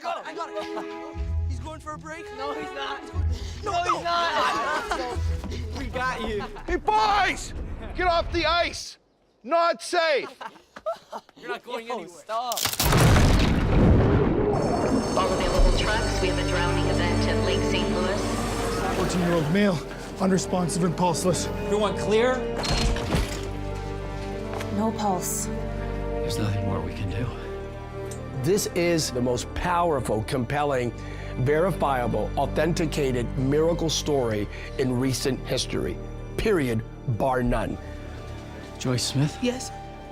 I got it. He's going for a break? No, he's not. No, he's not. We got you. Hey, boys! Get off the ice! Not safe! You're not going anywhere. Stop. All available trucks, we have a drowning event at Lake St. Louis. 14-year-old male, unresponsive and pulseless. Everyone clear? No pulse. There's nothing more we can do. This is the most powerful, compelling, verifiable, authenticated miracle story in recent history. Period, bar none. Joyce Smith? Yes?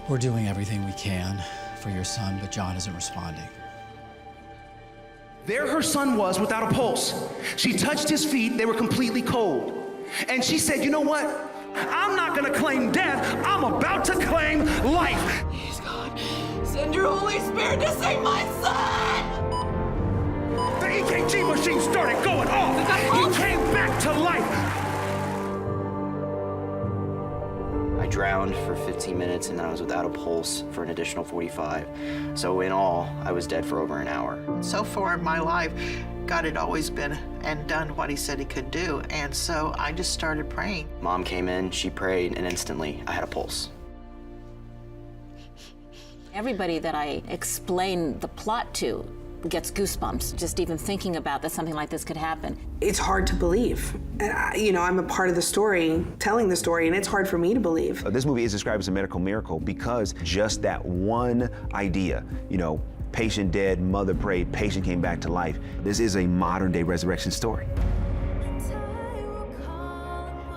We're doing everything we can for your son, but John isn't responding. There her son was without a pulse. She touched his feet, they were completely cold. And she said, you know what? I'm not gonna claim death, I'm about to claim life. Please, God, send your Holy Spirit to save my son! The EKG machine started going off. He came back to life. I drowned for 15 minutes and then I was without a pulse for an additional 45. So in all, I was dead for over an hour. So far in my life, God had always been and done what he said he could do. And so I just started praying. Mom came in, she prayed, and instantly I had a pulse. Everybody that I explain the plot to gets goosebumps just even thinking about that something like this could happen. It's hard to believe. And I'm a part of the story, telling the story, and it's hard for me to believe. This movie is described as a medical miracle because just that one idea, patient dead, mother prayed, patient came back to life. This is a modern day resurrection story.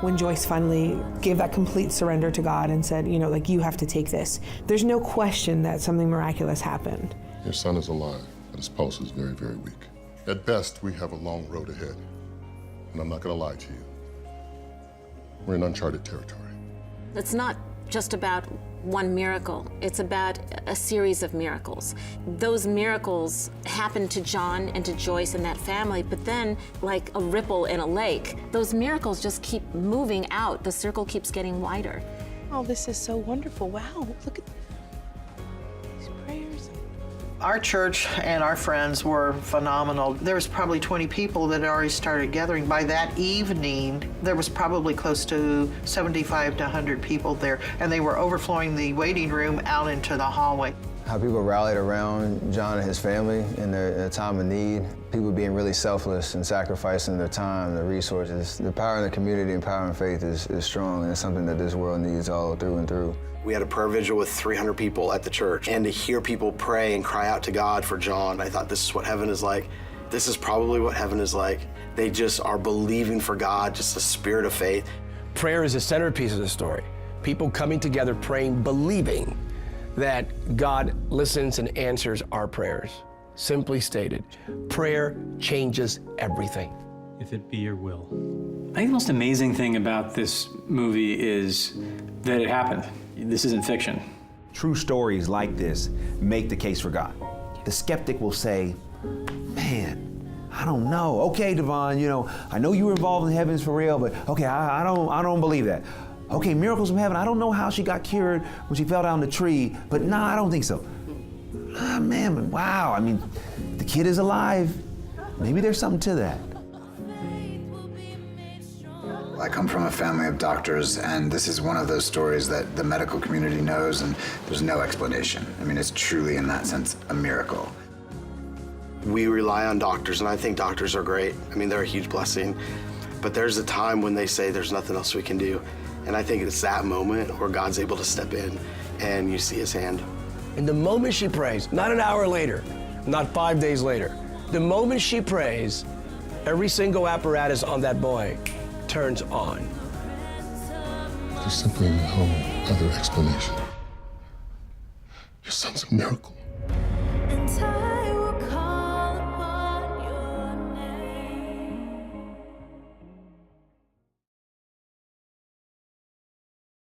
When Joyce finally gave that complete surrender to God and said, you have to take this, there's no question that something miraculous happened. Your son is alive, but his pulse is very, very weak. At best, we have a long road ahead. And I'm not gonna lie to you. We're in uncharted territory. It's not just about one miracle. It's about a series of miracles. Those miracles happened to John and to Joyce and that family, but then, like a ripple in a lake, those miracles just keep moving out. The circle keeps getting wider. Oh, this is so wonderful. Wow, look at these prayers. Our church and our friends were phenomenal. There was probably 20 people that had already started gathering. By that evening, there was probably close to 75 to 100 people there, and they were overflowing the waiting room out into the hallway. How people rallied around John and his family in their time of need. People being really selfless and sacrificing their time, their resources. The power in the community and power in faith is strong, and it's something that this world needs all through and through. We had a prayer vigil with 300 people at the church, and to hear people pray and cry out to God for John, I thought this is what heaven is like. This is probably what heaven is like. They just are believing for God, just a spirit of faith. Prayer is the centerpiece of the story. People coming together praying, believing that God listens and answers our prayers. Simply stated, prayer changes everything. If it be your will. I think the most amazing thing about this movie is that it happened. This isn't fiction. True stories like this make the case for God. The skeptic will say, man, I don't know. Okay, Devon, I know you were involved in heavens for real, but okay, I don't believe that. Okay, miracles from heaven. I don't know how she got cured when she fell down the tree, but no, I don't think so. Man, wow, the kid is alive. Maybe there's something to that. I come from a family of doctors, and this is one of those stories that the medical community knows, and there's no explanation. It's truly, in that sense, a miracle. We rely on doctors, and I think doctors are great. They're a huge blessing. But there's a time when they say there's nothing else we can do. And I think it's that moment where God's able to step in, and you see his hand. And the moment she prays, not an hour later, not 5 days later, the moment she prays, every single apparatus on that boy turns on. There's simply no other explanation. Your son's a miracle.